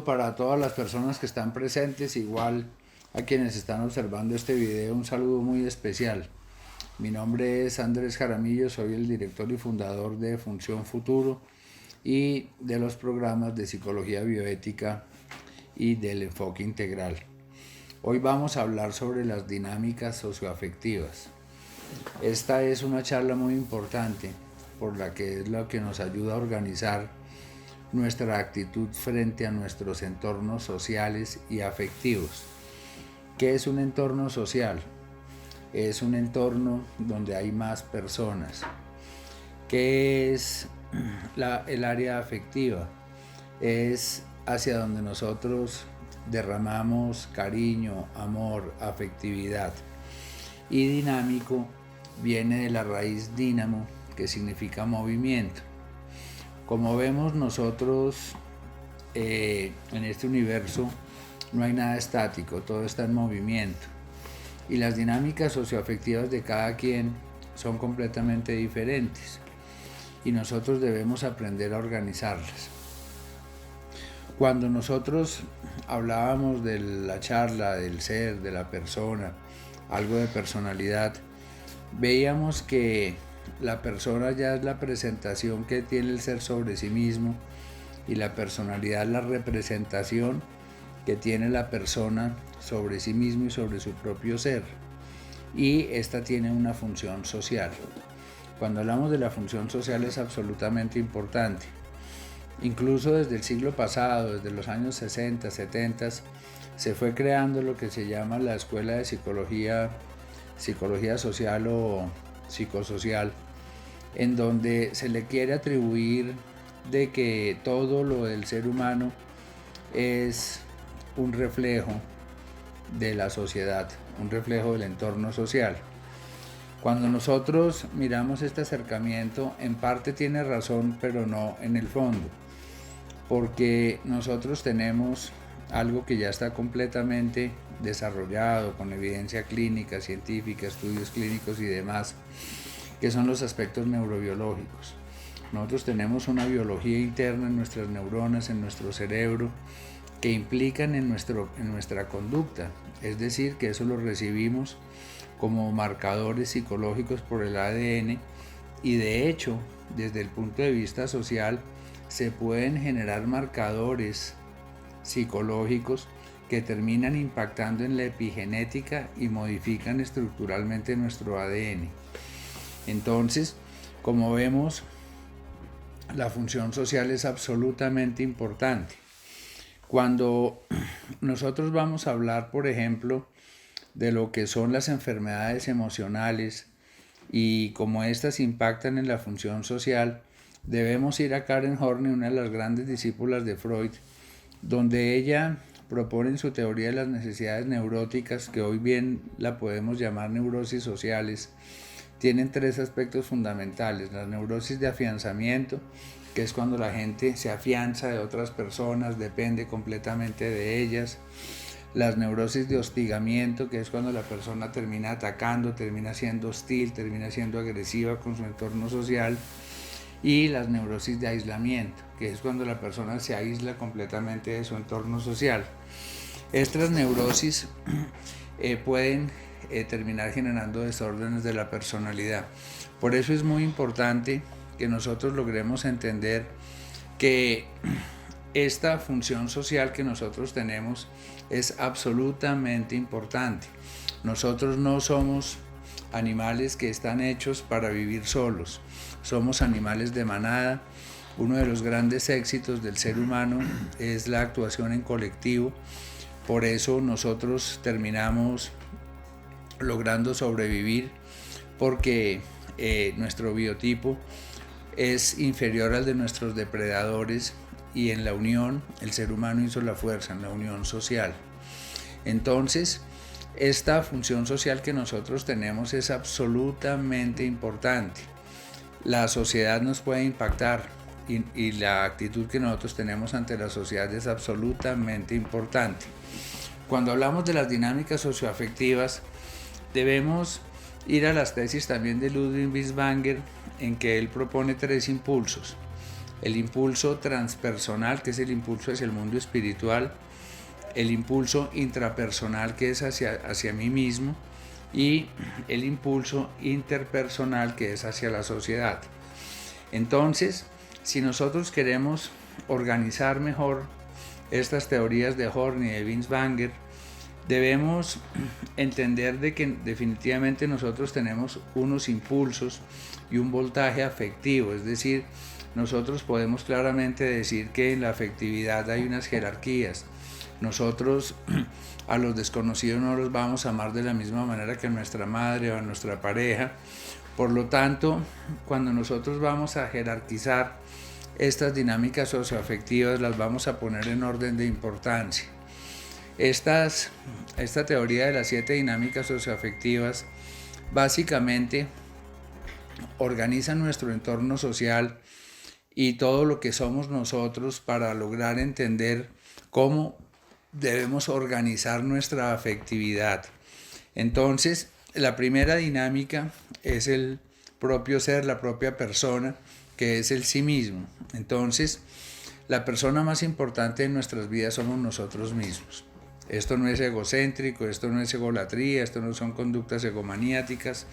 saludo para todas las personas que están presentes, igual a quienes están observando este video, un saludo muy especial. Mi nombre es Andrés Jaramillo, soy el director y fundador de Función Futuro y de los programas de psicología bioética y del enfoque integral. Hoy vamos a hablar sobre las dinámicas socioafectivas. Esta es una charla muy importante, por la que es lo que nos ayuda a organizar nuestra actitud frente a nuestros entornos sociales y afectivos. ¿Qué es un entorno social? Es un entorno donde hay más personas. ¿Qué es el área afectiva? Es hacia donde nosotros derramamos cariño, amor, afectividad. Y dinámico viene de la raíz dínamo, que significa movimiento. Como vemos nosotros en este universo no hay nada estático, todo está en movimiento. Y las dinámicas socioafectivas de cada quien son completamente diferentes. Y nosotros debemos aprender a organizarlas. Cuando nosotros hablábamos de la charla, del ser, de la persona, algo de personalidad, veíamos que la persona ya es la presentación que tiene el ser sobre sí mismo y la personalidad es la representación que tiene la persona sobre sí mismo y sobre su propio ser. Y esta tiene una función social. Cuando hablamos de la función social es absolutamente importante. Incluso desde el siglo pasado, desde los años 60, 70, se fue creando lo que se llama la Escuela de Psicología Social o Psicosocial, en donde se le quiere atribuir de que todo lo del ser humano es un reflejo de la sociedad, un reflejo del entorno social. Cuando nosotros miramos este acercamiento, en parte tiene razón, pero no en el fondo, porque nosotros tenemos algo que ya está completamente desarrollado con evidencia clínica, científica, estudios clínicos y demás, que son los aspectos neurobiológicos. Nosotros tenemos una biología interna en nuestras neuronas, en nuestro cerebro, que implican en nuestra conducta, es decir, que eso lo recibimos como marcadores psicológicos por el ADN y de hecho, desde el punto de vista social, se pueden generar marcadores psicológicos que terminan impactando en la epigenética y modifican estructuralmente nuestro ADN. Entonces, como vemos, la función social es absolutamente importante. Cuando nosotros vamos a hablar, por ejemplo, de lo que son las enfermedades emocionales y cómo éstas impactan en la función social, debemos ir a Karen Horney, una de las grandes discípulas de Freud, donde ella propone en su teoría de las necesidades neuróticas, que hoy bien la podemos llamar neurosis sociales, tienen tres aspectos fundamentales: la neurosis de afianzamiento, que es cuando la gente se afianza de otras personas, depende completamente de ellas; las neurosis de hostigamiento, que es cuando la persona termina atacando, termina siendo hostil, termina siendo agresiva con su entorno social; y las neurosis de aislamiento, que es cuando la persona se aísla completamente de su entorno social. Estas neurosis pueden terminar generando desórdenes de la personalidad. Por eso es muy importante que nosotros logremos entender que esta función social que nosotros tenemos es absolutamente importante. Nosotros no somos animales que están hechos para vivir solos, somos animales de manada. Uno de los grandes éxitos del ser humano es la actuación en colectivo. Por eso nosotros terminamos logrando sobrevivir, porque nuestro biotipo es inferior al de nuestros depredadores, y en la unión el ser humano hizo la fuerza, en la unión social. Entonces, esta función social que nosotros tenemos es absolutamente importante. La sociedad nos puede impactar y la actitud que nosotros tenemos ante la sociedad es absolutamente importante. Cuando hablamos de las dinámicas socioafectivas, debemos ir a las tesis también de Ludwig Binswanger, en que él propone tres impulsos. el impulso transpersonal, que es el impulso hacia el mundo espiritual, el impulso intrapersonal, que es hacia mí mismo, y el impulso interpersonal, que es hacia la sociedad. Entonces, si nosotros queremos organizar mejor estas teorías de Horn y de Binswanger, debemos entender de que definitivamente nosotros tenemos unos impulsos y un voltaje afectivo, es decir, nosotros podemos claramente decir que en la afectividad hay unas jerarquías. Nosotros a los desconocidos no los vamos a amar de la misma manera que a nuestra madre o a nuestra pareja. Por lo tanto, cuando nosotros vamos a jerarquizar estas dinámicas socioafectivas, las vamos a poner en orden de importancia. Esta teoría de las 7 dinámicas socioafectivas básicamente organiza nuestro entorno social y todo lo que somos nosotros para lograr entender cómo debemos organizar nuestra afectividad. Entonces, la primera dinámica es el propio ser, la propia persona, que es el sí mismo. Entonces, la persona más importante en nuestras vidas somos nosotros mismos. Esto no es egocéntrico, esto no es egolatría, esto no son conductas egomaniáticas.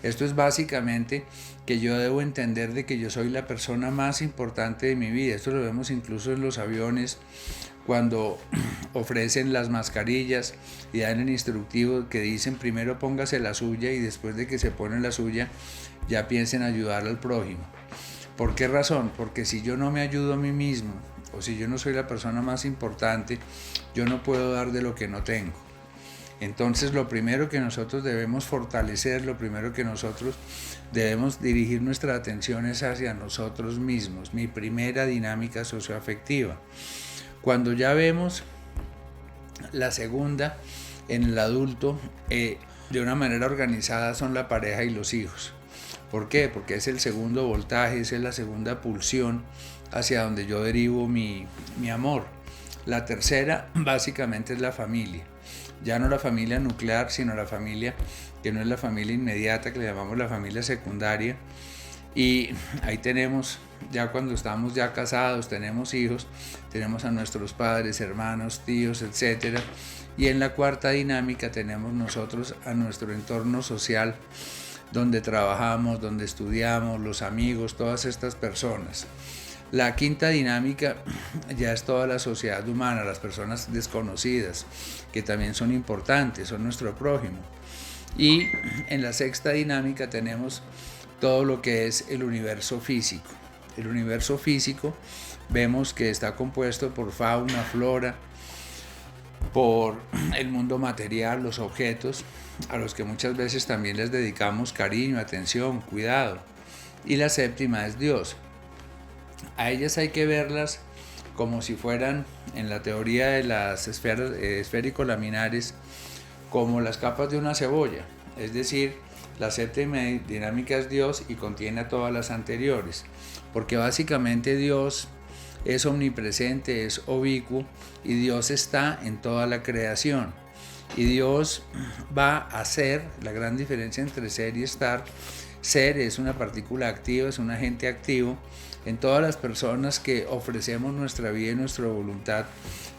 Esto es básicamente que yo debo entender de que yo soy la persona más importante de mi vida. Esto lo vemos incluso en los aviones, cuando ofrecen las mascarillas y dan el instructivo que dicen primero póngase la suya y después de que se pone la suya ya piensen ayudar al prójimo. ¿Por qué razón? Porque si yo no me ayudo a mí mismo o si yo no soy la persona más importante, yo no puedo dar de lo que no tengo. Entonces lo primero que nosotros debemos fortalecer, lo primero que nosotros debemos dirigir nuestra atención es hacia nosotros mismos, mi primera dinámica socioafectiva. Cuando ya vemos la segunda en el adulto, de una manera organizada son la pareja y los hijos. ¿Por qué? Porque es el segundo voltaje, es la segunda pulsión hacia donde yo derivo mi amor. La tercera básicamente es la familia. Ya no la familia nuclear, sino la familia que no es la familia inmediata, que le llamamos la familia secundaria. Y ahí tenemos, ya cuando estamos ya casados, tenemos hijos, tenemos a nuestros padres, hermanos, tíos, etc. Y en la cuarta dinámica tenemos nosotros a nuestro entorno social, donde trabajamos, donde estudiamos, los amigos, todas estas personas. La quinta dinámica ya es toda la sociedad humana, las personas desconocidas, que también son importantes, son nuestro prójimo. Y en la sexta dinámica tenemos todo lo que es el universo físico. El universo físico vemos que está compuesto por fauna, flora, por el mundo material, los objetos, a los que muchas veces también les dedicamos cariño, atención, cuidado. Y la séptima es Dios. A ellas hay que verlas como si fueran, en la teoría de las esferas esférico-laminares, como las capas de una cebolla. Es decir, la séptima dinámica es Dios y contiene a todas las anteriores, porque básicamente Dios es omnipresente, es ubicuo y Dios está en toda la creación. Y Dios va a ser, la gran diferencia entre ser y estar, ser es una partícula activa, es un agente activo en todas las personas que ofrecemos nuestra vida y nuestra voluntad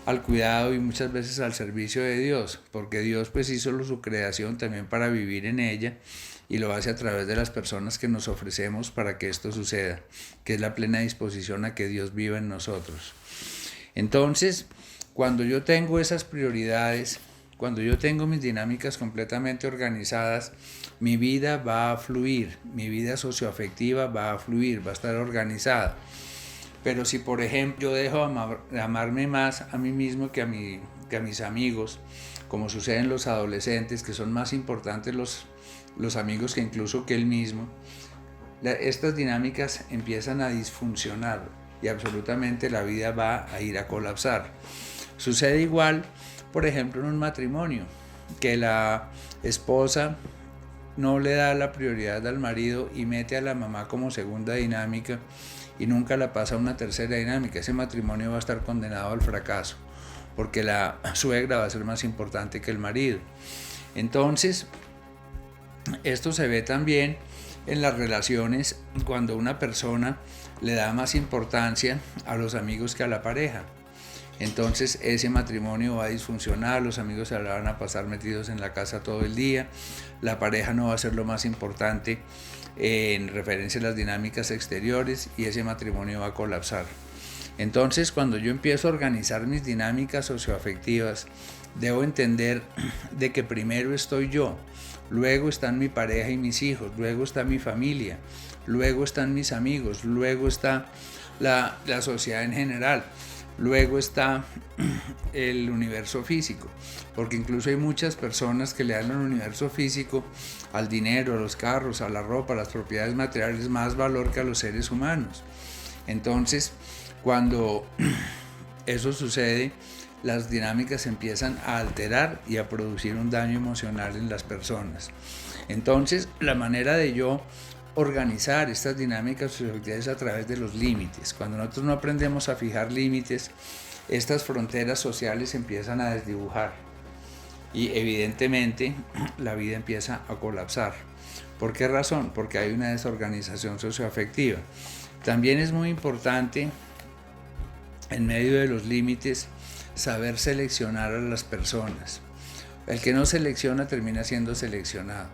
al cuidado y muchas veces al servicio de Dios, porque Dios pues hizo su creación también para vivir en ella y lo hace a través de las personas que nos ofrecemos para que esto suceda, que es la plena disposición a que Dios viva en nosotros. Entonces, cuando yo tengo esas prioridades, cuando yo tengo mis dinámicas completamente organizadas, mi vida va a fluir, mi vida socioafectiva va a fluir, va a estar organizada. Pero si, por ejemplo, yo dejo de amarme más a mí mismo que a mis amigos, como sucede en los adolescentes, que son más importantes los amigos que incluso que él mismo, estas dinámicas empiezan a disfuncionar y absolutamente la vida va a ir a colapsar. Sucede igual, por ejemplo, en un matrimonio, que la esposa no le da la prioridad al marido y mete a la mamá como segunda dinámica y nunca la pasa a una tercera dinámica. Ese matrimonio va a estar condenado al fracaso, porque la suegra va a ser más importante que el marido. Entonces, esto se ve también en las relaciones cuando una persona le da más importancia a los amigos que a la pareja. Entonces ese matrimonio va a disfuncionar, los amigos se la van a pasar metidos en la casa todo el día, la pareja no va a ser lo más importante en referencia a las dinámicas exteriores y ese matrimonio va a colapsar. Entonces, cuando yo empiezo a organizar mis dinámicas socioafectivas, debo entender de que primero estoy yo, luego están mi pareja y mis hijos, luego está mi familia, luego están mis amigos, luego está la sociedad en general, luego está el universo físico, porque incluso hay muchas personas que le dan al universo físico, al dinero, a los carros, a la ropa, a las propiedades materiales, más valor que a los seres humanos. Entonces, cuando eso sucede, las dinámicas empiezan a alterar y a producir un daño emocional en las personas. Entonces, la manera de yo organizar estas dinámicas socioafectivas a través de los límites. Cuando nosotros no aprendemos a fijar límites, estas fronteras sociales empiezan a desdibujar y evidentemente la vida empieza a colapsar. ¿Por qué razón? Porque hay una desorganización socioafectiva. También es muy importante, en medio de los límites, saber seleccionar a las personas. El que no selecciona termina siendo seleccionado.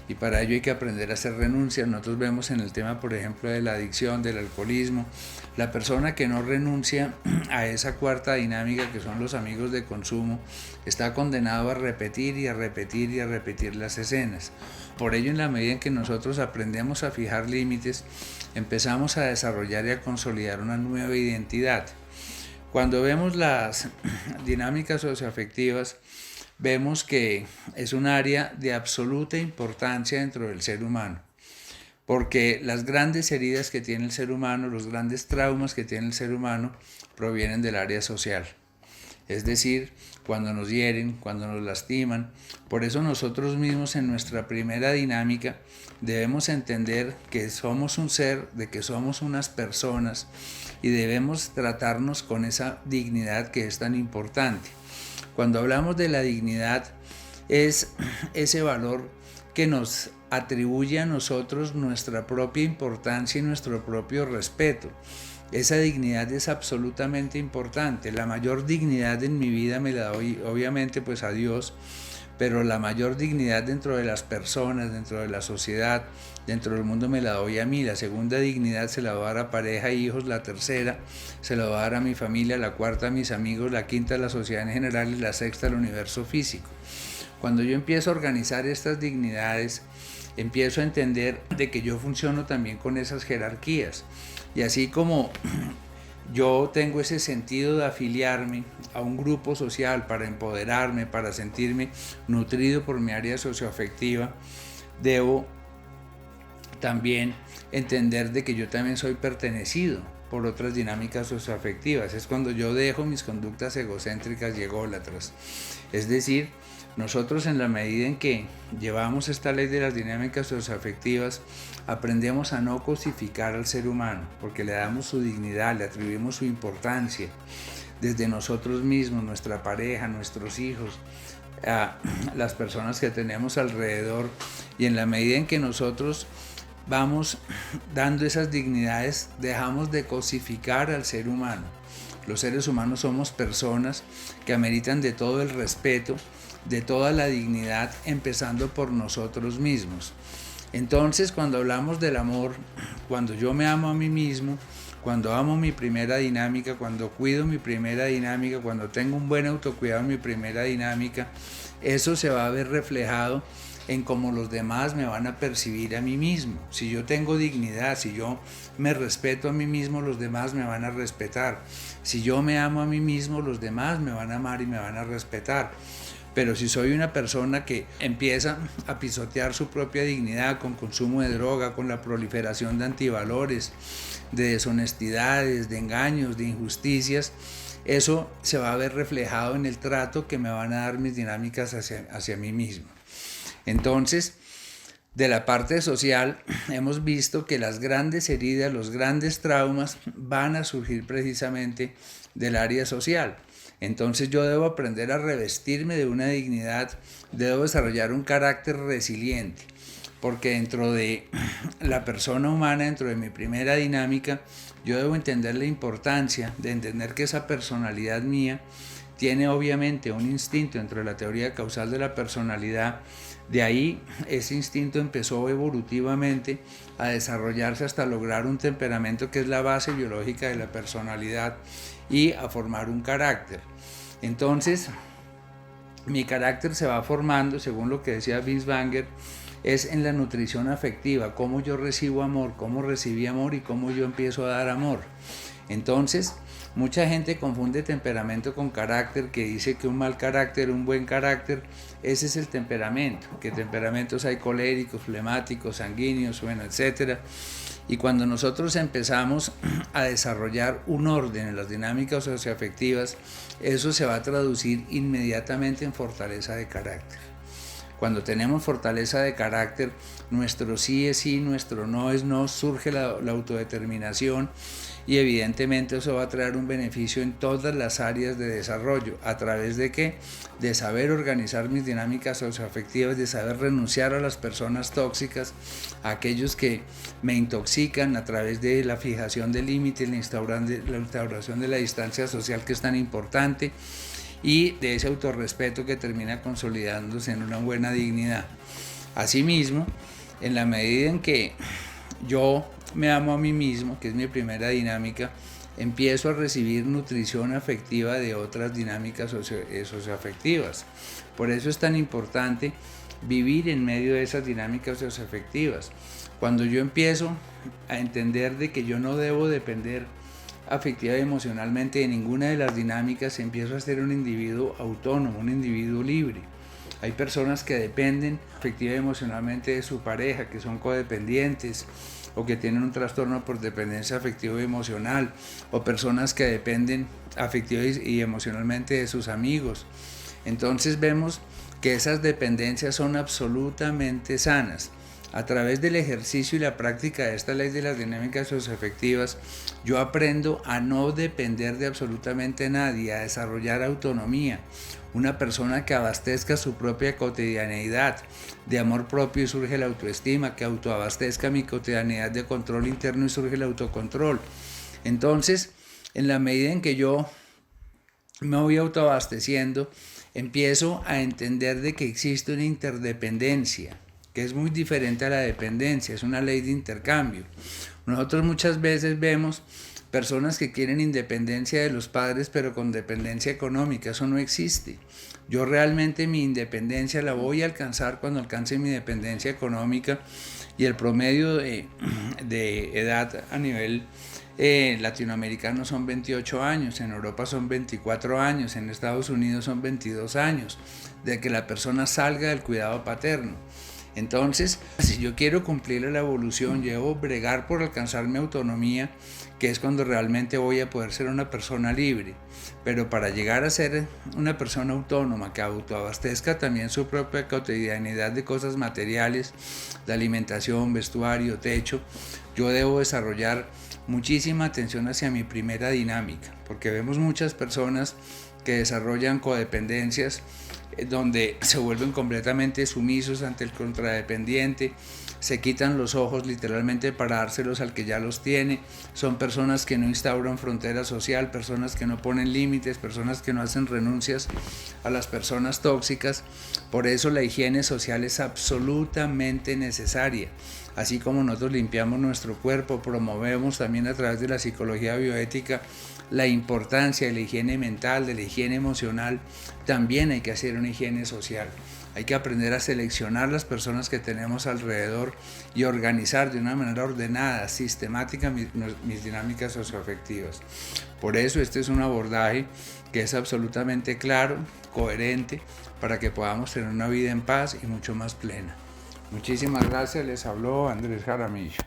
Y para ello hay que aprender a hacer renuncias. Nosotros vemos en el tema, por ejemplo, de la adicción, del alcoholismo, la persona que no renuncia a esa cuarta dinámica que son los amigos de consumo, está condenado a repetir y a repetir y a repetir las escenas. Por ello, en la medida en que nosotros aprendemos a fijar límites, empezamos a desarrollar y a consolidar una nueva identidad. Cuando vemos las dinámicas socioafectivas, vemos que es un área de absoluta importancia dentro del ser humano, porque las grandes heridas que tiene el ser humano, los grandes traumas que tiene el ser humano, provienen del área social. Es decir, cuando nos hieren, cuando nos lastiman. Por eso nosotros mismos en nuestra primera dinámica debemos entender que somos un ser, de que somos unas personas y debemos tratarnos con esa dignidad que es tan importante. Cuando hablamos de la dignidad, es ese valor que nos atribuye a nosotros nuestra propia importancia y nuestro propio respeto. Esa dignidad es absolutamente importante. La mayor dignidad en mi vida me la doy, obviamente, pues a Dios, pero la mayor dignidad dentro de las personas, dentro de la sociedad, dentro del mundo me la doy a mí. La segunda dignidad se la voy a dar a pareja e hijos, la tercera se la voy a dar a mi familia, la cuarta a mis amigos, la quinta a la sociedad en general y la sexta al universo físico. Cuando yo empiezo a organizar estas dignidades, empiezo a entender de que yo funciono también con esas jerarquías. Y así como yo tengo ese sentido de afiliarme a un grupo social para empoderarme, para sentirme nutrido por mi área socioafectiva, debo también entender de que yo también soy pertenecido por otras dinámicas socioafectivas. Es cuando yo dejo mis conductas egocéntricas y ególatras. Es decir, nosotros en la medida en que llevamos esta ley de las dinámicas socioafectivas, aprendemos a no cosificar al ser humano, porque le damos su dignidad, le atribuimos su importancia, desde nosotros mismos, nuestra pareja, nuestros hijos, a las personas que tenemos alrededor, y en la medida en que nosotros vamos dando esas dignidades, dejamos de cosificar al ser humano. Los seres humanos somos personas que ameritan de todo el respeto, de toda la dignidad, empezando por nosotros mismos. Entonces, cuando hablamos del amor, cuando yo me amo a mí mismo, cuando amo mi primera dinámica, cuando cuido mi primera dinámica, cuando tengo un buen autocuidado en mi primera dinámica, eso se va a ver reflejado en cómo los demás me van a percibir a mí mismo. Si yo tengo dignidad, si yo me respeto a mí mismo, los demás me van a respetar. Si yo me amo a mí mismo, los demás me van a amar y me van a respetar. Pero si soy una persona que empieza a pisotear su propia dignidad con consumo de droga, con la proliferación de antivalores, de deshonestidades, de engaños, de injusticias, eso se va a ver reflejado en el trato que me van a dar mis dinámicas hacia mí mismo. Entonces, de la parte social, hemos visto que las grandes heridas, los grandes traumas van a surgir precisamente del área social. Entonces yo debo aprender a revestirme de una dignidad, debo desarrollar un carácter resiliente. porque dentro de la persona humana, dentro de mi primera dinámica, yo debo entender la importancia de entender que esa personalidad mía tiene obviamente un instinto dentro de la teoría causal de la personalidad. De ahí ese instinto empezó evolutivamente a desarrollarse hasta lograr un temperamento que es la base biológica de la personalidad y a formar un carácter. Entonces, mi carácter se va formando, según lo que decía Binswanger, es en la nutrición afectiva, cómo yo recibo amor, cómo recibí amor y cómo yo empiezo a dar amor. Entonces, mucha gente confunde temperamento con carácter, que dice que un mal carácter, un buen carácter, ese es el temperamento, que temperamentos hay coléricos, flemáticos, sanguíneos, bueno, etc. Y cuando nosotros empezamos a desarrollar un orden en las dinámicas socioafectivas, eso se va a traducir inmediatamente en fortaleza de carácter. Cuando tenemos fortaleza de carácter, nuestro sí es sí, nuestro no es no, surge la autodeterminación y evidentemente eso va a traer un beneficio en todas las áreas de desarrollo. ¿A través de qué? De saber organizar mis dinámicas socioafectivas, de saber renunciar a las personas tóxicas, a aquellos que me intoxican a través de la fijación de límites, la instauración de la distancia social, que es tan importante, y de ese autorrespeto que termina consolidándose en una buena dignidad. Asimismo, en la medida en que yo me amo a mí mismo, que es mi primera dinámica, empiezo a recibir nutrición afectiva de otras dinámicas socioafectivas. Por eso es tan importante vivir en medio de esas dinámicas socioafectivas. Cuando yo empiezo a entender de que yo no debo depender afectiva y emocionalmente de ninguna de las dinámicas, empiezo a ser un individuo autónomo, un individuo libre. Hay personas que dependen afectiva y emocionalmente de su pareja, que son codependientes o que tienen un trastorno por dependencia afectiva y emocional, o personas que dependen afectiva y emocionalmente de sus amigos. Entonces vemos que esas dependencias son absolutamente sanas. A través del ejercicio y la práctica de esta ley de las dinámicas socioafectivas, yo aprendo a no depender de absolutamente nadie, a desarrollar autonomía. Una persona que abastezca su propia cotidianeidad de amor propio y surge la autoestima, que autoabastezca mi cotidianeidad de control interno y surge el autocontrol. Entonces, en la medida en que yo me voy autoabasteciendo, empiezo a entender de que existe una interdependencia, que es muy diferente a la dependencia, es una ley de intercambio. Nosotros muchas veces vemos personas que quieren independencia de los padres, pero con dependencia económica. Eso no existe. Yo realmente mi independencia la voy a alcanzar cuando alcance mi dependencia económica, y el promedio de edad a nivel latinoamericano son 28 años, en Europa son 24 años, en Estados Unidos son 22 años, de que la persona salga del cuidado paterno. Entonces, si yo quiero cumplir la evolución, yo debo bregar por alcanzar mi autonomía, que es cuando realmente voy a poder ser una persona libre. Pero para llegar a ser una persona autónoma, que autoabastezca también su propia cotidianidad de cosas materiales, de alimentación, vestuario, techo, yo debo desarrollar muchísima atención hacia mi primera dinámica, porque vemos muchas personas que desarrollan codependencias donde se vuelven completamente sumisos ante el contradependiente, se quitan los ojos literalmente para dárselos al que ya los tiene. Son personas que no instauran frontera social, personas que no ponen límites, personas que no hacen renuncias a las personas tóxicas. Por eso la higiene social es absolutamente necesaria. Así como nosotros limpiamos nuestro cuerpo, promovemos también a través de la psicología bioética la importancia de la higiene mental, de la higiene emocional. También hay que hacer una higiene social. Hay que aprender a seleccionar las personas que tenemos alrededor y organizar de una manera ordenada, sistemática mis dinámicas socioafectivas. Por eso este es un abordaje que es absolutamente claro, coherente, para que podamos tener una vida en paz y mucho más plena. Muchísimas gracias, les habló Andrés Jaramillo.